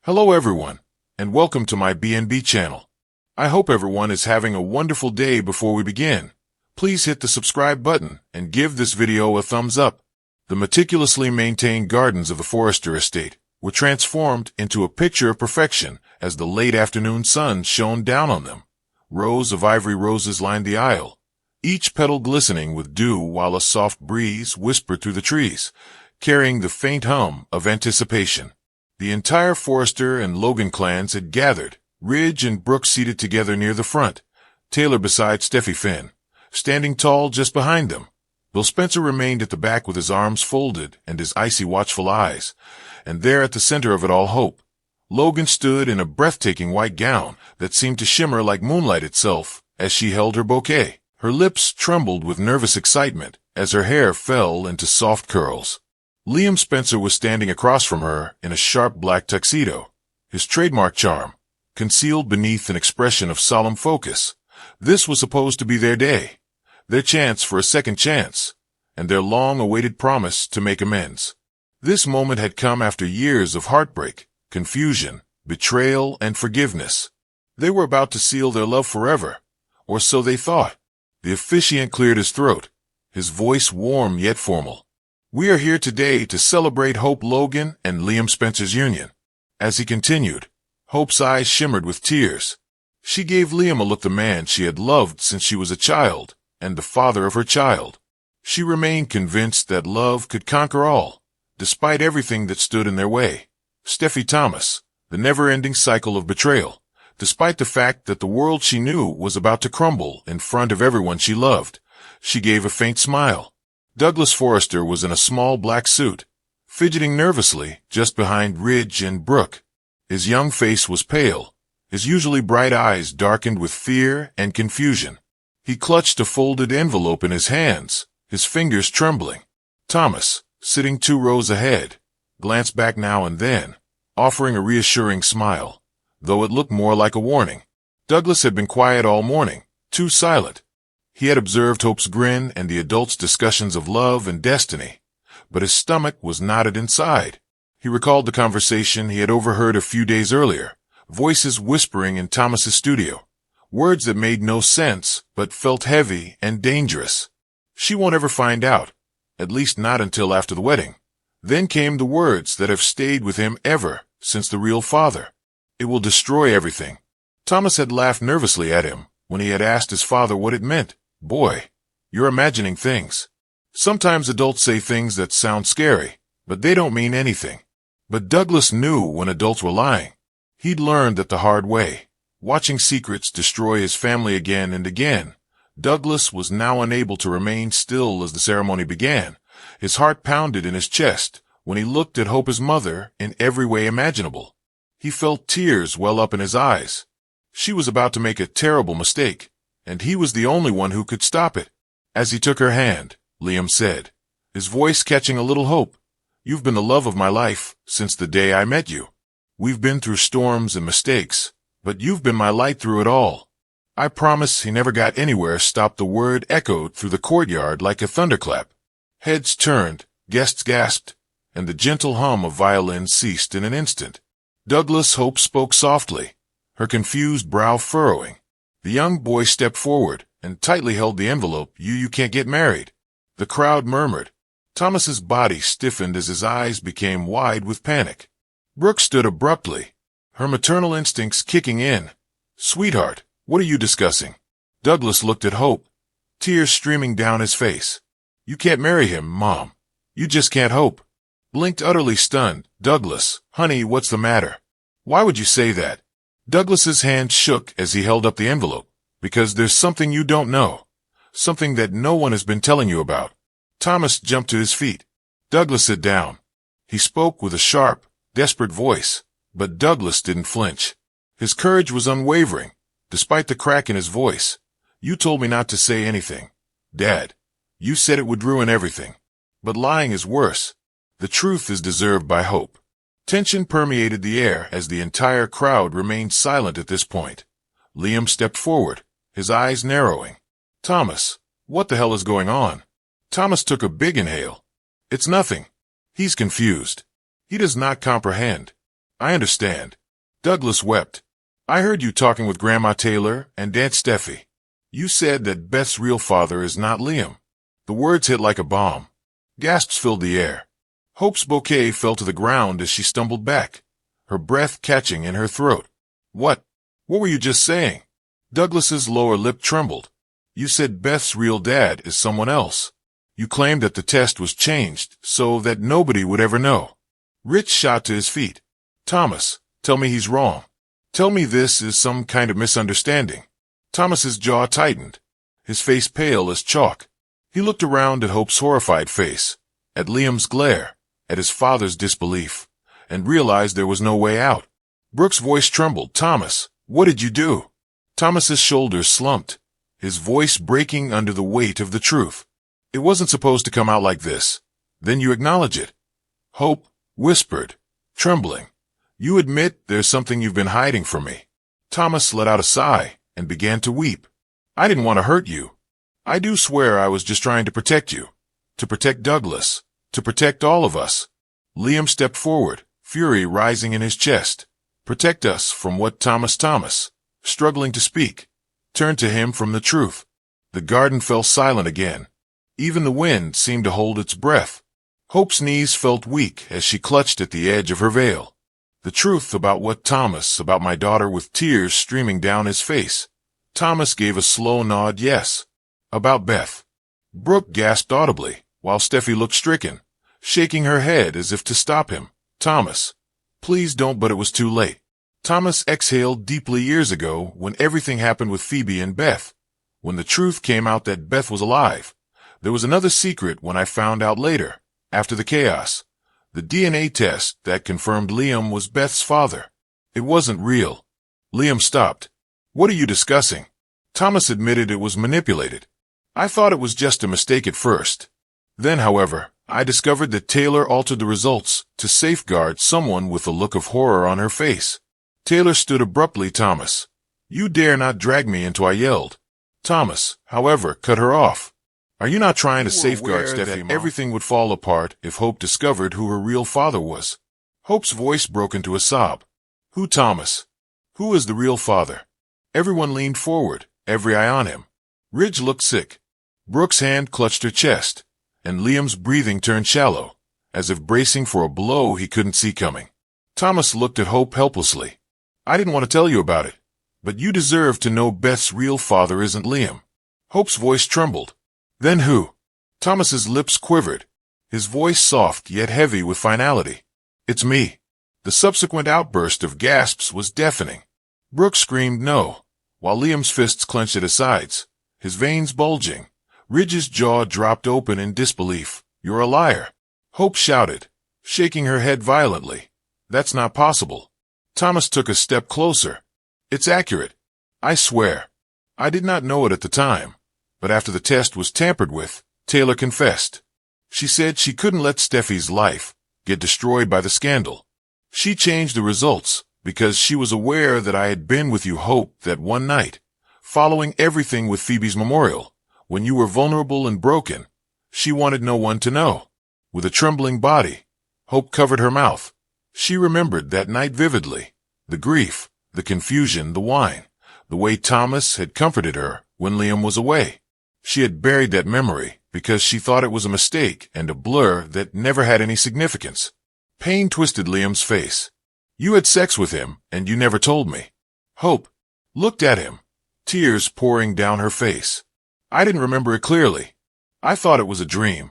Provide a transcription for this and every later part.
Hello everyone, and welcome to my B&B channel. I hope everyone is having a wonderful day. Before we begin, please hit the subscribe button and give this video a thumbs up. The meticulously maintained gardens of the Forrester estate were transformed into a picture of perfection as the late afternoon sun shone down on them. Rows of ivory roses lined the aisle, each petal glistening with dew, while a soft breeze whispered through the trees, carrying the faint hum of anticipation. The entire Forrester and Logan clans had gathered, Ridge and Brooke seated together near the front, Taylor beside Steffi Finn, standing tall just behind them. Bill Spencer remained at the back with his arms folded and his icy watchful eyes, and there at the center of it all, Hope. Logan stood in a breathtaking white gown that seemed to shimmer like moonlight itself as she held her bouquet. Her lips trembled with nervous excitement as her hair fell into soft curls. Liam Spencer was standing across from her in a sharp black tuxedo, his trademark charm concealed beneath an expression of solemn focus. This was supposed to be their day, their chance for a second chance, and their long-awaited promise to make amends. This moment had come after years of heartbreak, confusion, betrayal, and forgiveness. They were about to seal their love forever, or so they thought. The officiant cleared his throat, his voice warm yet formal. "We are here today to celebrate Hope Logan and Liam Spencer's union." As he continued, Hope's eyes shimmered with tears. She gave Liam a look, the man she had loved since she was a child, and the father of her child. She remained convinced that love could conquer all, despite everything that stood in their way. Steffi Thomas, the never-ending cycle of betrayal, despite the fact that the world she knew was about to crumble in front of everyone she loved. She gave a faint smile. Douglas Forrester was in a small black suit, fidgeting nervously just behind Ridge and Brooke. His young face was pale, his usually bright eyes darkened with fear and confusion. He clutched a folded envelope in his hands, his fingers trembling. Thomas, sitting 2 rows ahead, glanced back now and then, offering a reassuring smile, though it looked more like a warning. Douglas had been quiet all morning, too silent. He had observed Hope's grin and the adults' discussions of love and destiny, but his stomach was knotted inside. He recalled the conversation he had overheard a few days earlier, voices whispering in Thomas's studio, words that made no sense but felt heavy and dangerous. She won't ever find out, at least not until after the wedding. Then came the words that have stayed with him ever since the real father. "It will destroy everything." Thomas had laughed nervously at him when he had asked his father what it meant. "Boy, you're imagining things." Sometimes adults say things that sound scary, but they don't mean anything. But Douglas knew when adults were lying. He'd learned that the hard way, watching secrets destroy his family again and again. Douglas was now unable to remain still as the ceremony began. His heart pounded in his chest when he looked at Hope, his mother, in every way imaginable. He felt tears well up in his eyes. She was about to make a terrible mistake, and he was the only one who could stop it. As he took her hand, Liam said, his voice catching a little hope, "You've been the love of my life since the day I met you. We've been through storms and mistakes, but you've been my light through it all." I promise he never got anywhere stopped. The word echoed through the courtyard like a thunderclap. Heads turned, guests gasped, and the gentle hum of violins ceased in an instant. Douglas Hope spoke softly, her confused brow furrowing. The young boy stepped forward and tightly held the envelope. You can't get married." The crowd murmured. Thomas's body stiffened as his eyes became wide with panic. Brooke stood abruptly, her maternal instincts kicking in. "Sweetheart, what are you discussing?" Douglas looked at Hope, tears streaming down his face. "You can't marry him, Mom. You just can't." Hope blinked, utterly stunned. "Douglas, honey, what's the matter? Why would you say that?" Douglas's hand shook as he held up the envelope. "Because there's something you don't know. Something that no one has been telling you about." Thomas jumped to his feet. "Douglas, sit down." He spoke with a sharp, desperate voice, but Douglas didn't flinch. His courage was unwavering, despite the crack in his voice. "You told me not to say anything, Dad. You said it would ruin everything. But lying is worse. The truth is deserved by Hope." Tension permeated the air as the entire crowd remained silent at this point. Liam stepped forward, his eyes narrowing. "Thomas, what the hell is going on?" Thomas took a big inhale. "It's nothing." He's confused. He does not comprehend. I understand. Douglas wept. I heard you talking with Grandma Taylor and Aunt Steffi. You said that Beth's real father is not Liam. The words hit like a bomb. Gasps filled the air. Hope's bouquet fell to the ground as she stumbled back, her breath catching in her throat. What? What were you just saying? Douglas's lower lip trembled. You said Beth's real dad is someone else. You claimed that the test was changed so that nobody would ever know. Rich shot to his feet. Thomas, tell me he's wrong. Tell me this is some kind of misunderstanding. Thomas's jaw tightened, his face pale as chalk. He looked around at Hope's horrified face, at Liam's glare, at his father's disbelief, and realized there was no way out. Brooke's voice trembled. Thomas, what did you do? Thomas's shoulders slumped, his voice breaking under the weight of the truth. It wasn't supposed to come out like this. Then you acknowledge it. Hope whispered, trembling. You admit there's something you've been hiding from me. Thomas let out a sigh and began to weep. I didn't want to hurt you. I do swear I was just trying to protect you. To protect Douglas. To protect all of us. Liam stepped forward, fury rising in his chest. Protect us from what? Thomas, struggling to speak, turned to him from the truth. The garden fell silent again. Even the wind seemed to hold its breath. Hope's knees felt weak as she clutched at the edge of her veil. The truth about what? Thomas, about my daughter, with tears streaming down his face. Thomas gave a slow nod yes. About Beth. Brooke gasped audibly, while Steffi looked stricken, shaking her head as if to stop him. Thomas, please don't. But it was too late. Thomas exhaled deeply years ago when everything happened with Phoebe and Beth. When the truth came out that Beth was alive. There was another secret when I found out later, after the chaos. The DNA test that confirmed Liam was Beth's father. It wasn't real. Liam stopped. What are you discussing? Thomas admitted it was manipulated. I thought it was just a mistake at first. Then, however, I discovered that Taylor altered the results to safeguard someone with a look of horror on her face. Taylor stood abruptly. Thomas, you dare not drag me into. I yelled. Thomas, however, cut her off. Are you not trying to safeguard Steffi? That everything would fall apart if Hope discovered who her real father was? Hope's voice broke into a sob. Who? Thomas? Who is the real father? Everyone leaned forward, every eye on him. Ridge looked sick. Brooke's hand clutched her chest, and Liam's breathing turned shallow, as if bracing for a blow he couldn't see coming. Thomas looked at Hope helplessly. I didn't want to tell you about it, but you deserve to know Beth's real father isn't Liam. Hope's voice trembled. Then who? Thomas's lips quivered, his voice soft yet heavy with finality. It's me. The subsequent outburst of gasps was deafening. Brooke screamed no, while Liam's fists clenched at his sides, his veins bulging. Ridge's jaw dropped open in disbelief. You're a liar. Hope shouted, shaking her head violently. That's not possible. Thomas took a step closer. It's accurate. I swear. I did not know it at the time. But after the test was tampered with, Taylor confessed. She said she couldn't let Steffi's life get destroyed by the scandal. She changed the results because she was aware that I had been with you, Hope, that one night, following everything with Phoebe's memorial, when you were vulnerable and broken. She wanted no one to know. With a trembling body, Hope covered her mouth. She remembered that night vividly. The grief, the confusion, the wine, the way Thomas had comforted her when Liam was away. She had buried that memory because she thought it was a mistake and a blur that never had any significance. Pain twisted Liam's face. You had sex with him, and you never told me. Hope looked at him, tears pouring down her face. I didn't remember it clearly. I thought it was a dream.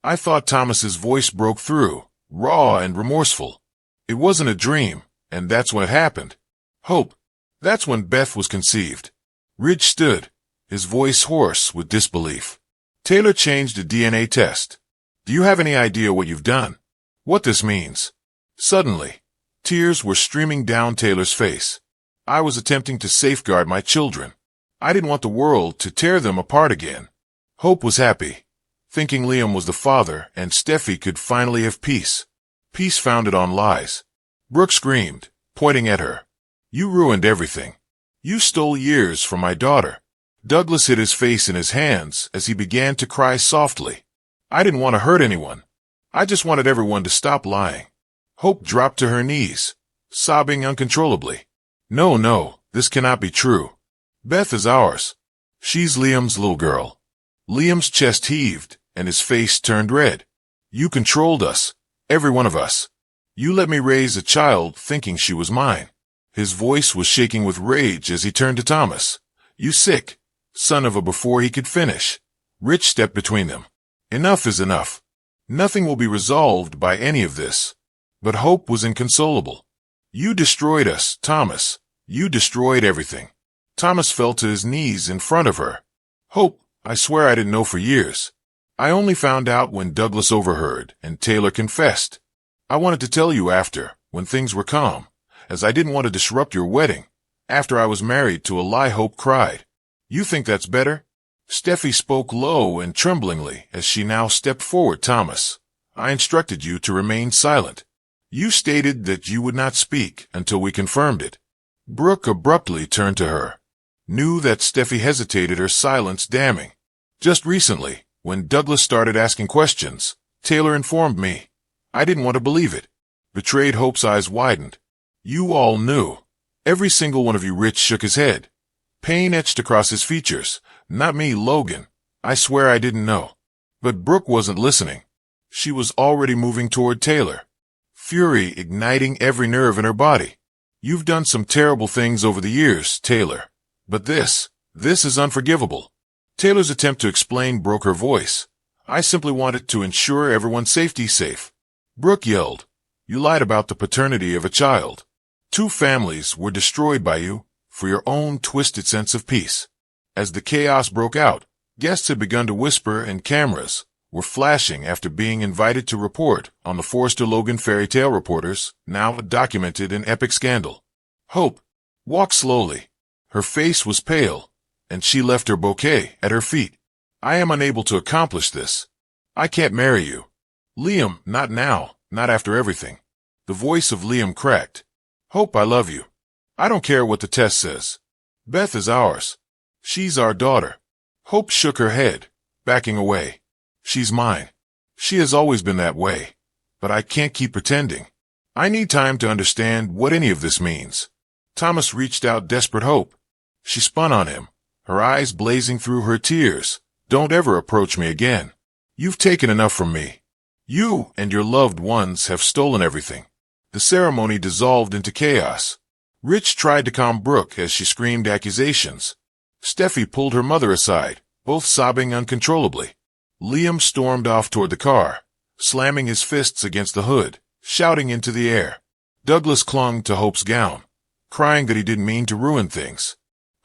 I thought. Thomas's voice broke through, raw and remorseful. It wasn't a dream, and that's when it happened. Hope, that's when Beth was conceived. Ridge stood, his voice hoarse with disbelief. Taylor changed the DNA test. Do you have any idea what you've done? What this means? Suddenly, tears were streaming down Taylor's face. I was attempting to safeguard my children. I didn't want the world to tear them apart again. Hope was happy, thinking Liam was the father and Steffi could finally have peace. Peace founded on lies. Brooke screamed, pointing at her. You ruined everything. You stole years from my daughter. Douglas hid his face in his hands as he began to cry softly. I didn't want to hurt anyone. I just wanted everyone to stop lying. Hope dropped to her knees, sobbing uncontrollably. No, no, this cannot be true. Beth is ours. She's Liam's little girl. Liam's chest heaved, and his face turned red. You controlled us, every one of us. You let me raise a child thinking she was mine. His voice was shaking with rage as he turned to Thomas. You sick son of a. Before he could finish, Rich stepped between them. Enough is enough. Nothing will be resolved by any of this. But Hope was inconsolable. You destroyed us, Thomas. You destroyed everything. Thomas fell to his knees in front of her. Hope, I swear I didn't know for years. I only found out when Douglas overheard and Taylor confessed. I wanted to tell you after, when things were calm, as I didn't want to disrupt your wedding. After I was married to a lie, Hope cried. You think that's better? Steffi spoke low and tremblingly as she now stepped forward. Thomas, I instructed you to remain silent. You stated that you would not speak until we confirmed it. Brooke abruptly turned to her. Knew that Steffi hesitated, her silence damning. Just recently, when Douglas started asking questions, Taylor informed me. I didn't want to believe it. Betrayed. Hope's eyes widened. You all knew. Every single one of you. Rich shook his head. Pain etched across his features. Not me, Logan. I swear I didn't know. But Brooke wasn't listening. She was already moving toward Taylor. Fury igniting every nerve in her body. You've done some terrible things over the years, Taylor. But this is unforgivable. Taylor's attempt to explain broke her voice. I simply wanted to ensure everyone's safety. Safe. Brooke yelled. You lied about the paternity of a child. 2 families were destroyed by you for your own twisted sense of peace. As the chaos broke out, guests had begun to whisper and cameras were flashing after being invited to report on the Forrester Logan fairy tale reporters, now documented an epic scandal. Hope walked slowly. Her face was pale, and she left her bouquet at her feet. I am unable to accomplish this. I can't marry you. Liam, not now, not after everything. The voice of Liam cracked. Hope, I love you. I don't care what the test says. Beth is ours. She's our daughter. Hope shook her head, backing away. She's mine. She has always been that way. But I can't keep pretending. I need time to understand what any of this means. Thomas reached out, desperate. Hope. She spun on him, her eyes blazing through her tears. Don't ever approach me again. You've taken enough from me. You and your loved ones have stolen everything. The ceremony dissolved into chaos. Rich tried to calm Brooke as she screamed accusations. Steffi pulled her mother aside, both sobbing uncontrollably. Liam stormed off toward the car, slamming his fists against the hood, shouting into the air. Douglas clung to Hope's gown, crying that he didn't mean to ruin things.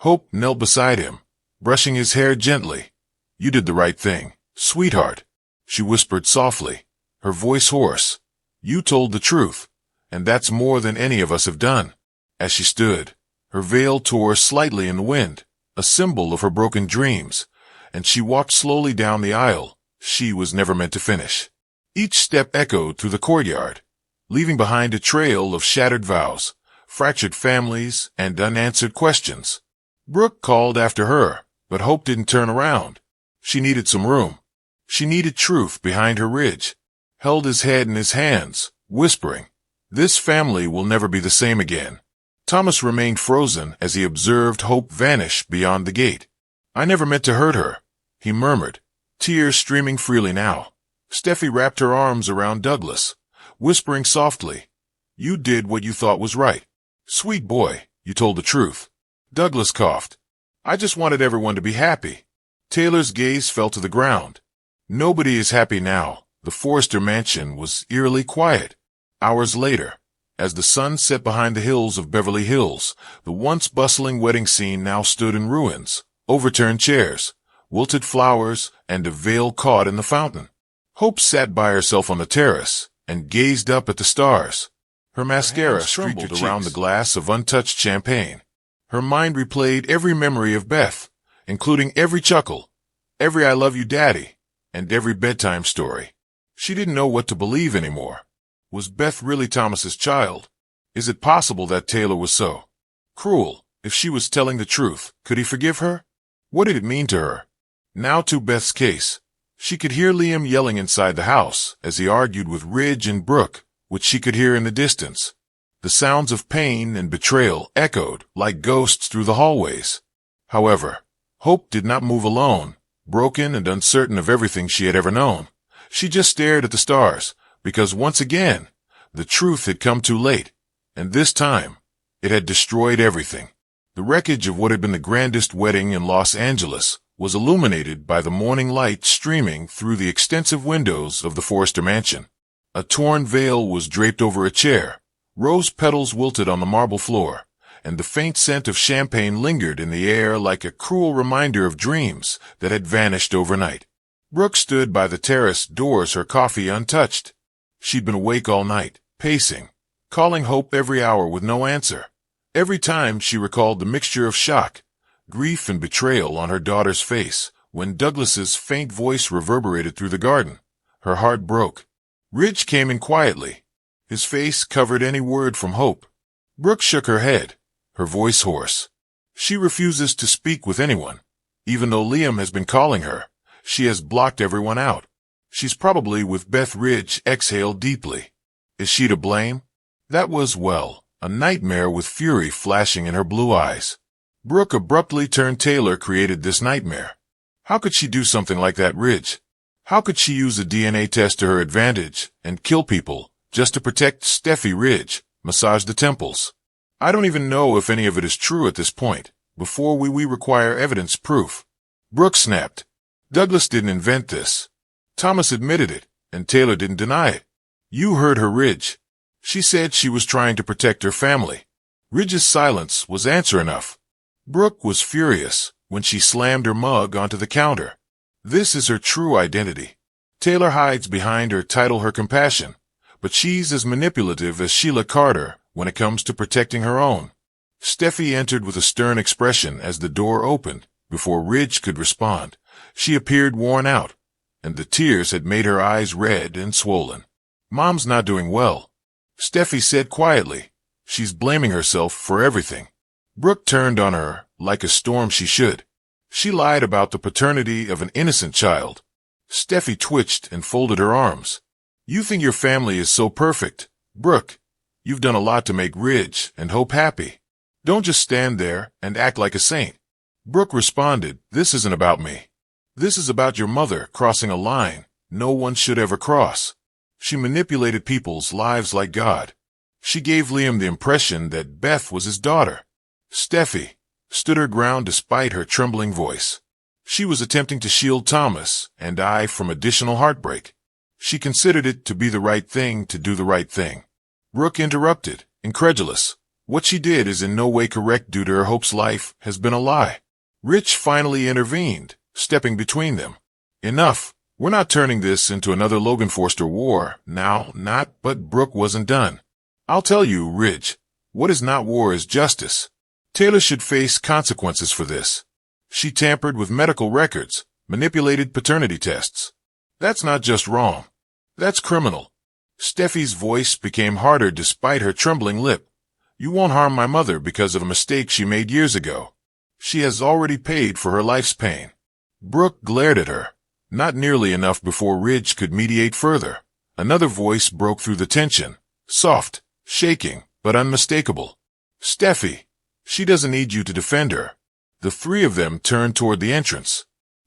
Hope knelt beside him, brushing his hair gently. You did the right thing, sweetheart, she whispered softly, her voice hoarse. You told the truth, and that's more than any of us have done. As she stood, her veil tore slightly in the wind, a symbol of her broken dreams, and she walked slowly down the aisle she was never meant to finish. Each step echoed through the courtyard, leaving behind a trail of shattered vows, fractured families, and unanswered questions. Brooke called after her, but Hope didn't turn around. She needed some room. She needed truth behind her ridge. Held his head in his hands, whispering, This family will never be the same again. Thomas remained frozen as he observed Hope vanish beyond the gate. I never meant to hurt her, he murmured, tears streaming freely now. Steffi wrapped her arms around Douglas, whispering softly, You did what you thought was right. Sweet boy, you told the truth. Douglas coughed. I just wanted everyone to be happy. Taylor's gaze fell to the ground. Nobody is happy now. The Forrester mansion was eerily quiet. Hours later, as the sun set behind the hills of Beverly Hills, the once bustling wedding scene now stood in ruins. Overturned chairs, wilted flowers, and a veil caught in the fountain. Hope sat by herself on the terrace and gazed up at the stars. Her mascara trembled around the glass of untouched champagne. Her mind replayed every memory of Beth, including every chuckle, every I love you, Daddy, and every bedtime story. She didn't know what to believe anymore. Was Beth really Thomas's child? Is it possible that Taylor was so cruel? If she was telling the truth, could he forgive her? What did it mean to her? Now to Beth's case. She could hear Liam yelling inside the house as he argued with Ridge and Brooke, which she could hear in the distance. The sounds of pain and betrayal echoed like ghosts through the hallways. However, Hope did not move alone, broken and uncertain of everything she had ever known. She just stared at the stars, because once again, the truth had come too late, and this time, it had destroyed everything. The wreckage of what had been the grandest wedding in Los Angeles was illuminated by the morning light streaming through the extensive windows of the Forrester mansion. A torn veil was draped over a chair, rose petals wilted on the marble floor, and the faint scent of champagne lingered in the air like a cruel reminder of dreams that had vanished overnight. Brooke stood by the terrace doors, her coffee untouched. She'd been awake all night, pacing, calling Hope every hour with no answer. Every time she recalled the mixture of shock, grief, and betrayal on her daughter's face, when Douglas's faint voice reverberated through the garden, her heart broke. Ridge came in quietly. His face covered any word from Hope. Brooke shook her head, her voice hoarse. She refuses to speak with anyone. Even though Liam has been calling her, she has blocked everyone out. She's probably with Beth. Ridge exhaled deeply. Is she to blame? That was, well, a nightmare with fury flashing in her blue eyes. Brooke abruptly turned. Taylor created this nightmare. How could she do something like that, Ridge? How could she use a DNA test to her advantage and kill people just to protect Steffi? Ridge massaged the temples. I don't even know if any of it is true at this point. Before we require evidence, proof. Brooke snapped. Douglas didn't invent this. Thomas admitted it, and Taylor didn't deny it. You heard her, Ridge. She said she was trying to protect her family. Ridge's silence was answer enough. Brooke was furious when she slammed her mug onto the counter. This is her true identity. Taylor hides behind her title, her compassion, but she's as manipulative as Sheila Carter when it comes to protecting her own. Steffi entered with a stern expression as the door opened. Before Ridge could respond, she appeared worn out, and the tears had made her eyes red and swollen. Mom's not doing well, Steffi said quietly. She's blaming herself for everything. Brooke turned on her like a storm she should. She lied about the paternity of an innocent child. Steffi twitched and folded her arms. You think your family is so perfect. Brooke, you've done a lot to make Ridge and Hope happy. Don't just stand there and act like a saint. Brooke responded, this isn't about me. This is about your mother crossing a line no one should ever cross. She manipulated people's lives like God. She gave Liam the impression that Beth was his daughter. Steffi stood her ground despite her trembling voice. She was attempting to shield Thomas and I from additional heartbreak. She considered it to be the right thing to do the right thing. Brooke interrupted, incredulous. What she did is in no way correct due to her. Hope's life has been a lie. Rich finally intervened, stepping between them. Enough. We're not turning this into another Logan Forster war. Now, not, but Brooke wasn't done. I'll tell you, Ridge, what is not war is justice. Taylor should face consequences for this. She tampered with medical records, manipulated paternity tests. That's not just wrong. That's criminal. Steffi's voice became harder despite her trembling lip. You won't harm my mother because of a mistake she made years ago. She has already paid for her life's pain. Brooke glared at her. Not nearly enough before Ridge could mediate further. Another voice broke through the tension. Soft, shaking, but unmistakable. Steffi, she doesn't need you to defend her. The three of them turned toward the entrance.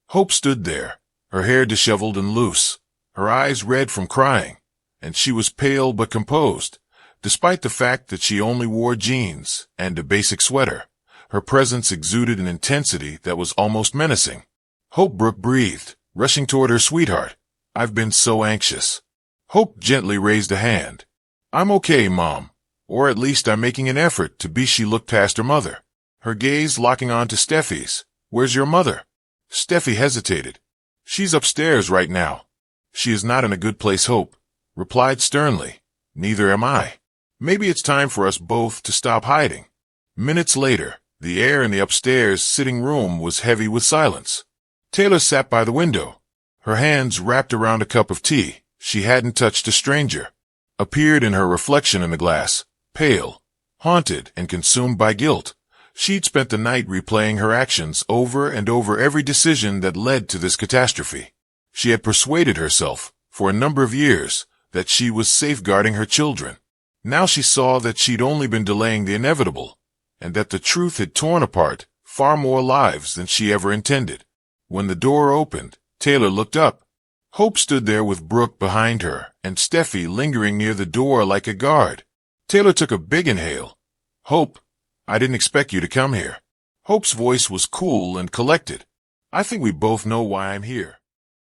Hope stood there, her hair disheveled and loose, her eyes red from crying, and she was pale but composed. Despite the fact that she only wore jeans and a basic sweater, her presence exuded an intensity that was almost menacing. Hope. Brooke breathed, rushing toward her sweetheart. I've been so anxious. Hope gently raised a hand. I'm okay, Mom. Or at least I'm making an effort to be. She looked past her mother, her gaze locking on to Steffi's. Where's your mother? Steffi hesitated. She's upstairs right now. She is not in a good place, Hope replied sternly. Neither am I. Maybe it's time for us both to stop hiding. Minutes later, the air in the upstairs sitting room was heavy with silence. Taylor sat by the window, her hands wrapped around a cup of tea. She hadn't touched a stranger. Appeared in her reflection in the glass, pale, haunted, and consumed by guilt. She'd spent the night replaying her actions over and over, every decision that led to this catastrophe. She had persuaded herself, for a number of years, that she was safeguarding her children. Now she saw that she'd only been delaying the inevitable, and that the truth had torn apart far more lives than she ever intended. When the door opened, Taylor looked up. Hope stood there with Brooke behind her, and Steffi lingering near the door like a guard. Taylor took a big inhale. "Hope, I didn't expect you to come here." Hope's voice was cool and collected. "I think we both know why I'm here."